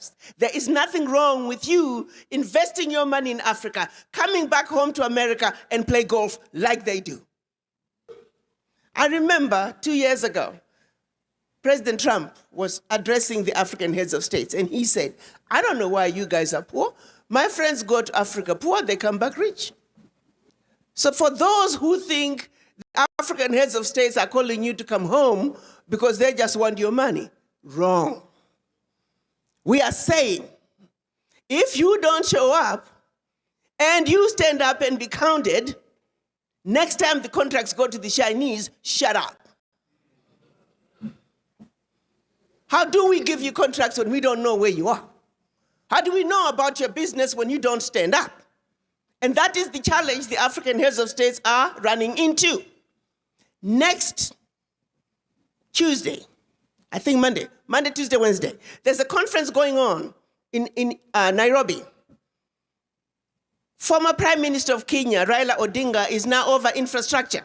ourselves. There is nothing wrong with you investing your money in Africa, coming back home to America and play golf like they do. I remember 2 years ago, President Trump was addressing the African heads of states, and he said, I don't know why you guys are poor. My friends go to Africa poor, they come back rich. So for those who think the African heads of states are calling you to come home because they just want your money, wrong. We are saying, if you don't show up and you stand up and be counted, next time the contracts go to the Chinese, shut up. How do we give you contracts when we don't know where you are? How do we know about your business when you don't stand up? And that is the challenge the African heads of states are running into. Next Tuesday, I think Monday, Tuesday, Wednesday, there's a conference going on in Nairobi. Former Prime Minister of Kenya, Raila Odinga, is now over infrastructure.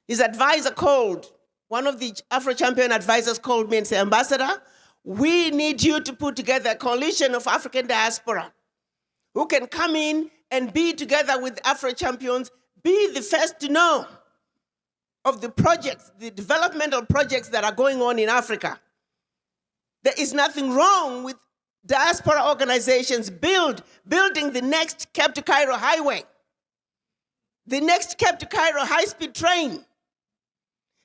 His advisor called, one of the Afro-Champion advisors called me and said, Ambassador, we need you to put together a coalition of African diaspora who can come in and be together with Afro-Champions, be the first to know of the projects, the developmental projects that are going on in Africa. There is nothing wrong with diaspora organizations building the next Cape to Cairo highway, the next Cape to Cairo high-speed train.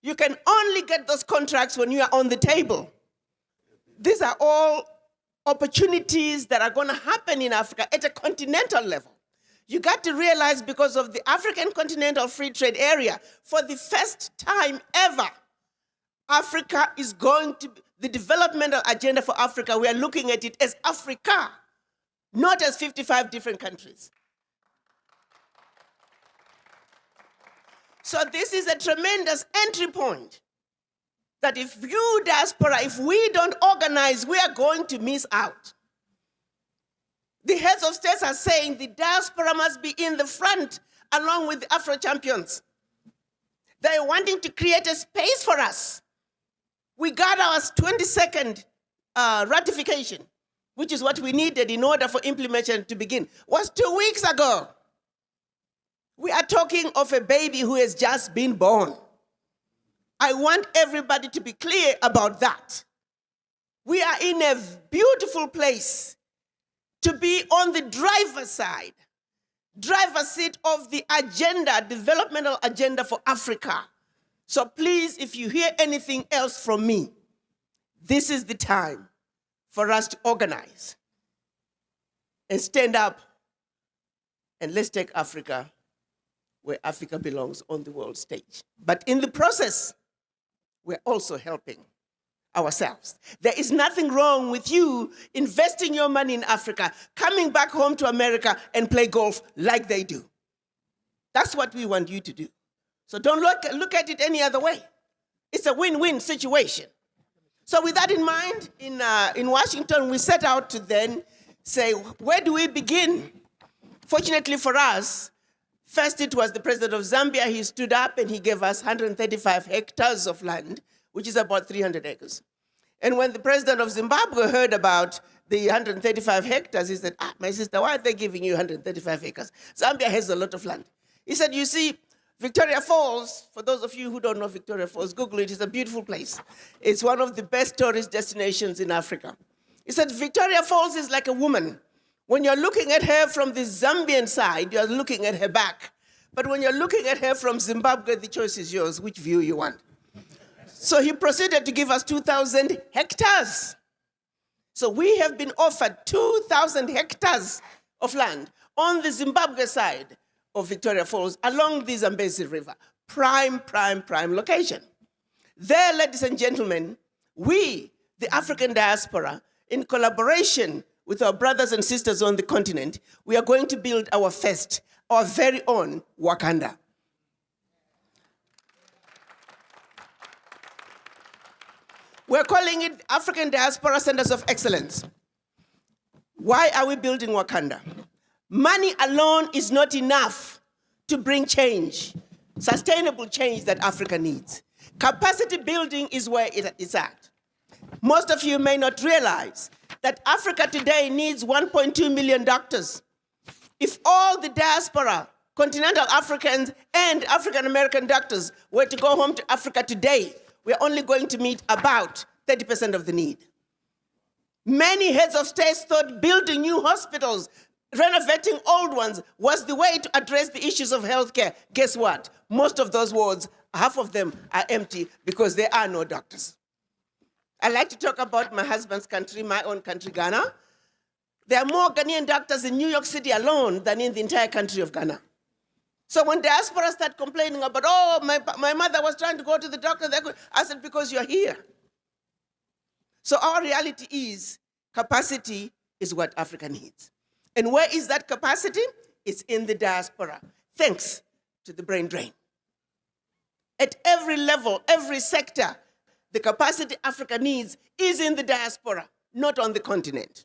You can only get those contracts when you are on the table. These are all opportunities that are going to happen in Africa at a continental level. You got to realize, because of the African Continental Free Trade Area, for the first time ever, Africa is going to, the developmental agenda for Africa, we are looking at it as Africa, not as 55 different countries. So this is a tremendous entry point that if you, diaspora, if we don't organize, we are going to miss out. The heads of states are saying the diaspora must be in the front along with the Afro-Champions. They're wanting to create a space for us. We got our 22nd ratification, which is what we needed in order for implementation to begin, was 2 weeks ago. We are talking of a baby who has just been born. I want everybody to be clear about that. We are in a beautiful place to be on the driver's side, driver's seat of the agenda, developmental agenda for Africa. So please, if you hear anything else from me, this is the time for us to organize and stand up, and let's take Africa where Africa belongs on the world stage. But in the process, we're also helping ourselves. There is nothing wrong with you investing your money in Africa, coming back home to America and play golf like they do. That's what we want you to do. So don't look at it any other way. It's a win-win situation. So with that in mind, in Washington, we set out to then say, where do we begin? Fortunately for us, first it was the president of Zambia. He stood up and he gave us 135 hectares of land, which is about 300 acres. And when the president of Zimbabwe heard about the 135 hectares, he said, my sister, why are they giving you 135 acres? Zambia has a lot of land. He said, you see, Victoria Falls, for those of you who don't know Victoria Falls, Google it, it's a beautiful place. It's one of the best tourist destinations in Africa. He said, Victoria Falls is like a woman. When you're looking at her from the Zambian side, you're looking at her back. But when you're looking at her from Zimbabwe, the choice is yours, which view you want. So he proceeded to give us 2,000 hectares. So we have been offered 2,000 hectares of land on the Zimbabwe side of Victoria Falls along the Zambezi River. Prime location. There, ladies and gentlemen, we, the African diaspora, in collaboration with our brothers and sisters on the continent, we are going to build our first, our very own Wakanda. We're calling it African Diaspora Centers of Excellence. Why are we building Wakanda? Money alone is not enough to bring change, sustainable change that Africa needs. Capacity building is where it is at. Most of you may not realize that Africa today needs 1.2 million doctors. If all the diaspora, continental Africans and African American doctors were to go home to Africa today, we're only going to meet about 30% of the need. Many heads of states thought building new hospitals, renovating old ones, was the way to address the issues of healthcare. Guess what? Most of those wards, half of them are empty because there are no doctors. I like to talk about my husband's country, my own country, Ghana. There are more Ghanaian doctors in New York City alone than in the entire country of Ghana. So when diaspora start complaining about, oh, my mother was trying to go to the doctor, I said, because you're here. So our reality is capacity is what Africa needs. And where is that capacity? It's in the diaspora, thanks to the brain drain. At every level, every sector, the capacity Africa needs is in the diaspora, not on the continent.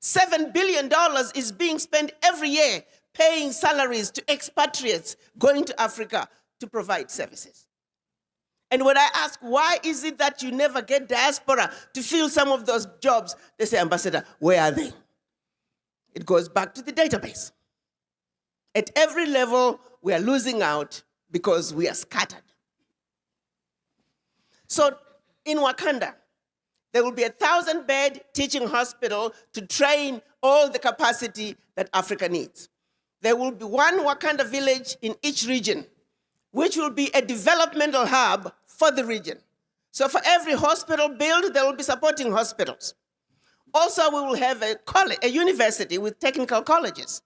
$7 billion is being spent every year paying salaries to expatriates going to Africa to provide services. And when I ask, why is it that you never get diaspora to fill some of those jobs? They say, Ambassador, where are they? It goes back to the database. At every level, we are losing out because we are scattered. So in Wakanda, there will be a 1,000-bed teaching hospital to train all the capacity that Africa needs. There will be one Wakanda village in each region, which will be a developmental hub for the region. So for every hospital built, there will be supporting hospitals. Also, we will have a university with technical colleges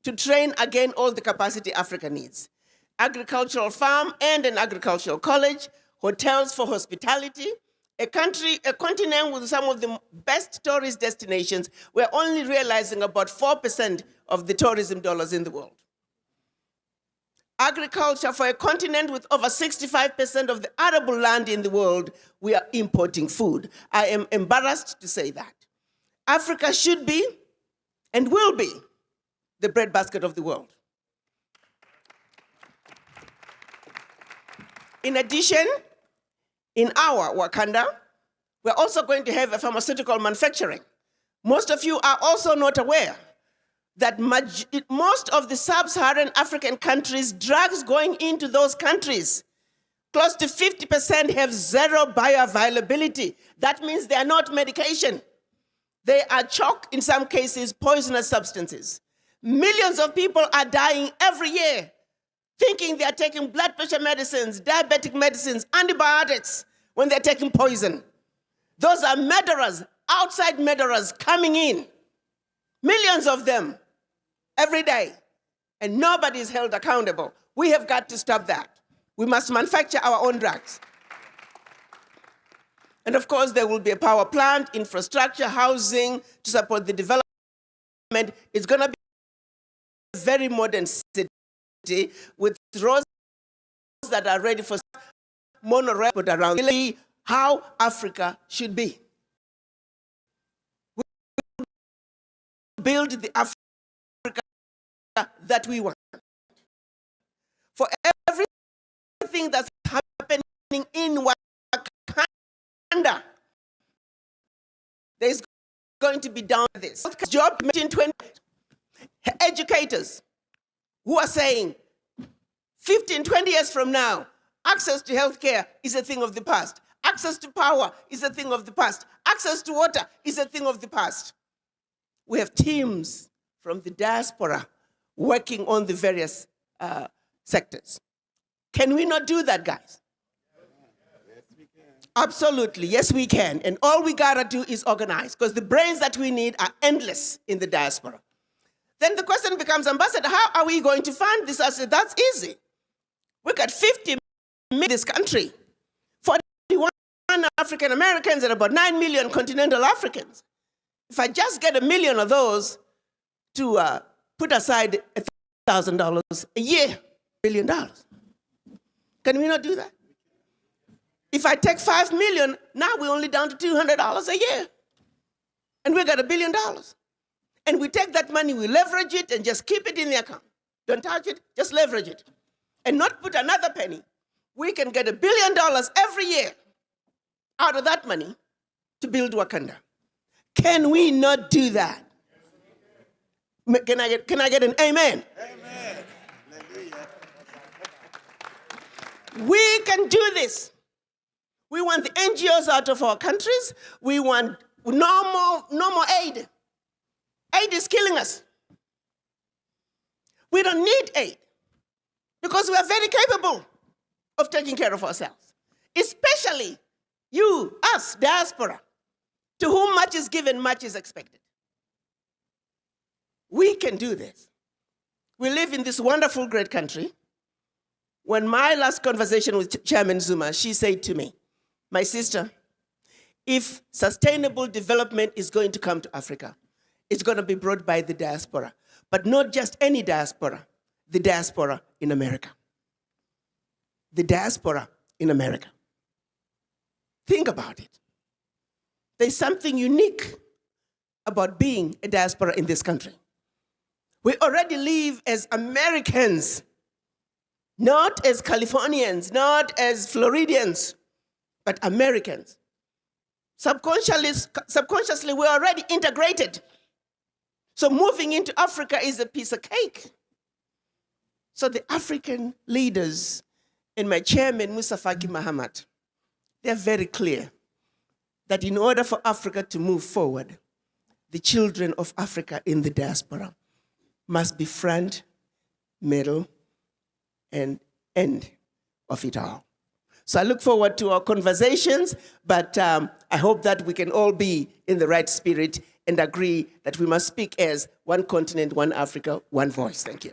to train, again, all the capacity Africa needs. Agricultural farm and an agricultural college, hotels for hospitality, a continent with some of the best tourist destinations. We're only realizing about 4% of the tourism dollars in the world. Agriculture for a continent with over 65% of the arable land in the world, we are importing food. I am embarrassed to say that. Africa should be and will be the breadbasket of the world. In addition, in our Wakanda, we're also going to have a pharmaceutical manufacturing. Most of you are also not aware that most of the sub-Saharan African countries, drugs going into those countries, close to 50% have zero bioavailability. That means they are not medication. They are chalk, in some cases, poisonous substances. Millions of people are dying every year thinking they are taking blood pressure medicines, diabetic medicines, antibiotics, when they're taking poison. Those are murderers, outside murderers coming in. Millions of them every day. And nobody is held accountable. We have got to stop that. We must manufacture our own drugs. And of course, there will be a power plant, infrastructure, housing to support the development. It's going to be a very modern city with roads that are ready for monorail around how Africa should be. We build the Africa that we want. For everything that's happening in Wakanda, there's going to be down this. Job 2020, educators who are saying 15, 20 years from now, access to healthcare is a thing of the past. Access to power is a thing of the past. Access to water is a thing of the past. We have teams from the diaspora working on the various sectors. Can we not do that, guys? Yes, we can. Absolutely, yes, we can. And all we gotta do is organize, because the brains that we need are endless in the diaspora. Then the question becomes, Ambassador, how are we going to fund this? I said, that's easy. We got 50 million in this country, 41 African Americans and about 9 million continental Africans. If I just get 1 million of those to put aside $1,000 a year, $1 billion. Can we not do that? If I take 5 million, now we're only down to $200 a year. And we got $1 billion. And we take that money, we leverage it, and just keep it in the account. Don't touch it, just leverage it. And not put another penny. We can get $1 billion every year out of that money to build Wakanda. Can we not do that? Can I get an amen? Amen. Hallelujah. We can do this. We want the NGOs out of our countries. We want no more aid. Aid is killing us. We don't need aid because we are very capable of taking care of ourselves, especially you, us, diaspora, to whom much is given, much is expected. We can do this. We live in this wonderful, great country. When my last conversation with Chairman Zuma, she said to me, my sister, if sustainable development is going to come to Africa, it's going to be brought by the diaspora, but not just any diaspora, the diaspora in America. The diaspora in America. Think about it. There's something unique about being a diaspora in this country. We already live as Americans, not as Californians, not as Floridians, but Americans. Subconsciously, we're already integrated. So moving into Africa is a piece of cake. So the African leaders and my chairman, Musa Faki Mahamat, they're very clear that in order for Africa to move forward, the children of Africa in the diaspora must be front, middle, and end of it all. So I look forward to our conversations, but I hope that we can all be in the right spirit and agree that we must speak as one continent, one Africa, one voice. Thank you.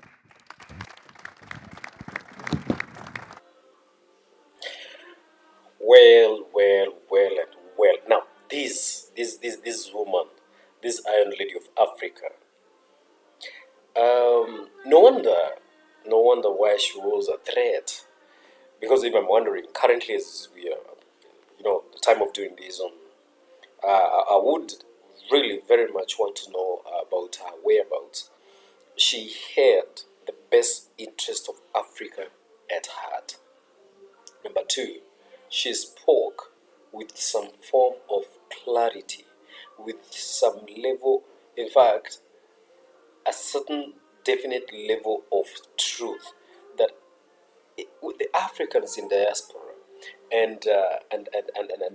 Well, and well. Now, this woman, this Iron Lady of Africa, no wonder why she was a threat. Because if I'm wondering, currently as we are, the time of doing this I would really very much want to know about her whereabouts. She had the best interest of Africa at heart. Number two, she spoke with some form of clarity, with some level, in fact, a certain definite level of truth that with the Africans in diaspora and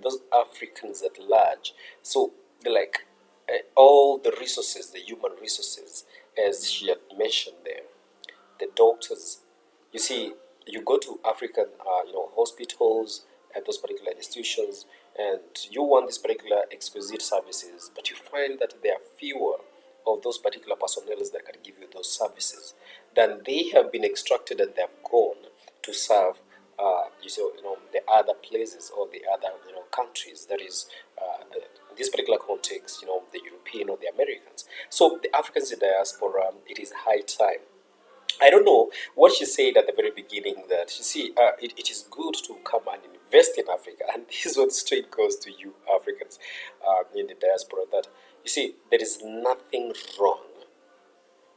those Africans at large, so like all the resources, the human resources, as she had mentioned there, the doctors. You see, you go to African, hospitals and those particular institutions, and you want these particular exquisite services, but you find that there are fewer of those particular personnel that can give you those services. Then they have been extracted and they have gone to serve, the other places or the other, countries. That is, in this particular context, the European or the Americans. So the Africans in diaspora, it is high time. I don't know what she said at the very beginning that you see, it is good to come and invest in Africa, and this is what straight goes to you Africans in the diaspora. That you see, there is nothing wrong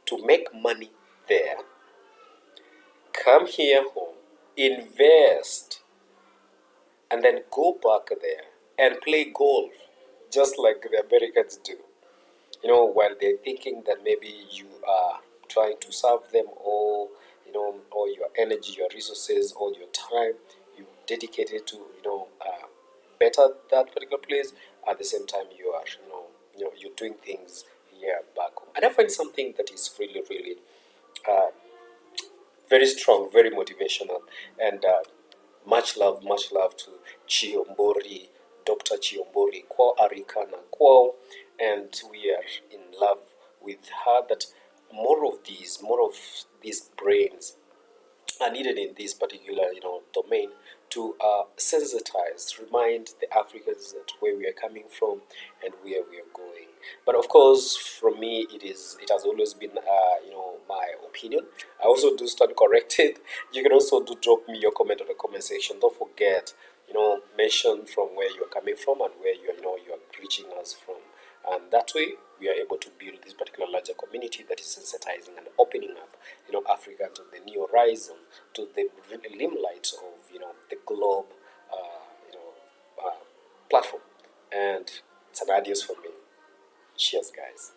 to make money there, come here home, invest, and then go back there and play golf, just like the Americans do. While they're thinking that maybe you are trying to serve them all, all your energy, your resources, all your time, you dedicate it to, better that particular place. At the same time, you are, you're doing things here back home. And I find something that is really, really very strong, very motivational, and much love to Chiombori, Dr. Chiombori, Kwa Arikana Kwao, and we are in love with her. That more of these brains are needed in this particular, domain to sensitize, remind the Africans that where we are coming from and where we are going. But of course, from me, it has always been, my opinion. I also do stand corrected. You can also do drop me your comment on the comment section. Don't forget, mention from where you are coming from and where you are reaching us from. And that way, we are able to build this particular larger community that is sensitizing and opening up, Africa to the new horizon, to the limelight of, the globe, platform. And it's an adios for me. Cheers, guys.